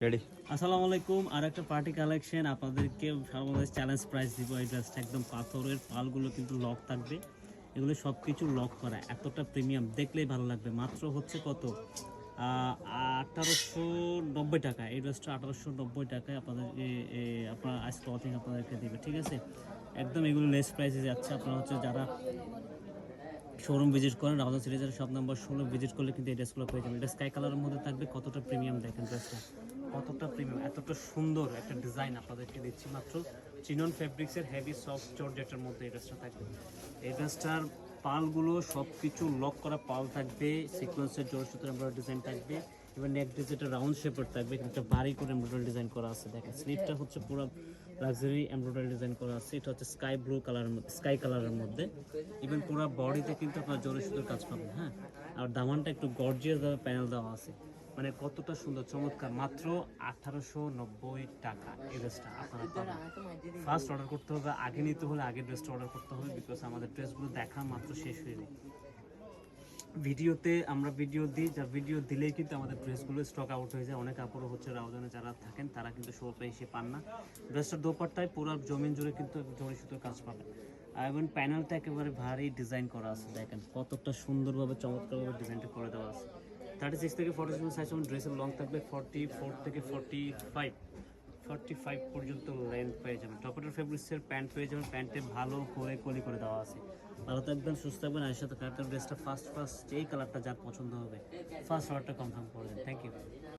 Ready. আসসালামু আলাইকুম। আর একটা পার্টি কালেকশন আপনাদেরকে সর্বশেষ চ্যালেঞ্জ প্রাইস দিব। এই ড্রেসটা একদম পাথরের পালগুলো কিন্তু লক থাকবে, এগুলো সব কিছু লক করা, এতটা প্রিমিয়াম, দেখলেই ভালো লাগবে। মাত্র হচ্ছে কত, 1890 টাকা। এই ড্রেসটা 1890 টাকায় আপনাদের আপনার আইস ক্লথিং আপনাদেরকে দেবে, ঠিক আছে। একদম এগুলো লেস প্রাইসে যাচ্ছে। আপনারা হচ্ছে যারা শোরুম ভিজিট করেন, রাউজান সিরিজের শপ নাম্বার 16 ভিজিট করলে কিন্তু এই ড্রেসগুলো পেয়ে যাবেন। এটা স্কাই কালারের মধ্যে থাকবে, কতটা প্রিমিয়াম দেখেন ড্রেসটা, কতটা প্রিমিয়াম, এতটা সুন্দর একটা ডিজাইন আপনাদেরকে দিচ্ছি মাত্র চিনন ফেব্রিক্সের হেভি সফট জর্জেটের মধ্যে এই ড্রেসটা থাকবে। এই ড্রেসটার পালগুলো সব কিছু লক করা পাল থাকবে, সিকোয়েন্সের জোর সুতোর এমব্রয়ডারি ডিজাইন থাকবে, এবার নেক ডিজাইনটা রাউন্ড শেপের থাকবে, একটা বাড়ি করে এমব্রয়ডারি ডিজাইন করা আছে। দেখেন স্লিপটা হচ্ছে পুরো লাক্সারি এমব্রয়ডারি ডিজাইন করা আছে। এটা হচ্ছে স্কাই ব্লু কালারের মধ্যে, স্কাই কালারের মধ্যে। ইভেন পুরো বডিতে কিন্তু আপনার জোরে সুতোর কাজ পাবেন, হ্যাঁ। আর দামানটা একটু গর্জিয়াস ভাবে প্যানেল দেওয়া আছে, মানে কতটা সুন্দর চমৎকার। মাত্র 1890 টাকা এই ড্রেসটা আপনারা পাবেন। ফার্স্ট অর্ডার করতে হবে, আগে নিতে হলে আগে ড্রেসটা অর্ডার করতে হবে, বিকজ আমাদের ড্রেসগুলো দেখা মাত্র শেষ হয়ে যায়। ভিডিওতে আমরা ভিডিও দিই, যা ভিডিও দিলেই কিন্তু আমাদের ড্রেসগুলো স্টক আউট হয়ে যায়। অনেক কাপড় হচ্ছে রাউজানে যারা থাকেন তারা কিন্তু শো এসে পান না। ড্রেসটার দোপাট্টায় পুরো জমিন জুড়ে কিন্তু জড়ি সুতোর কাজ পাবেন। এবং প্যানেলটা একেবারে ভারী ডিজাইন করা আছে, দেখেন কতটা সুন্দরভাবে চমৎকারভাবে ডিজাইনটা করে দেওয়া আছে। 36 থেকে 47 সাইজ এবং ড্রেসের লং থাকবে 44 থেকে 45 পর্যন্ত লেন্থ পেয়ে যাবেন। টপেটার ফেব্রিক্সের প্যান্ট পেয়ে যাবেন, প্যান্টে ভালো করে কলি করে দেওয়া আছে। ভালো থাকবেন, সুস্থ থাকবেন। আর সাথে কালারটা ড্রেসটা ফার্স্ট এই কালারটা যার পছন্দ হবে ফার্স্ট অর্ডারটা কনফার্ম করে দেন। Thank you.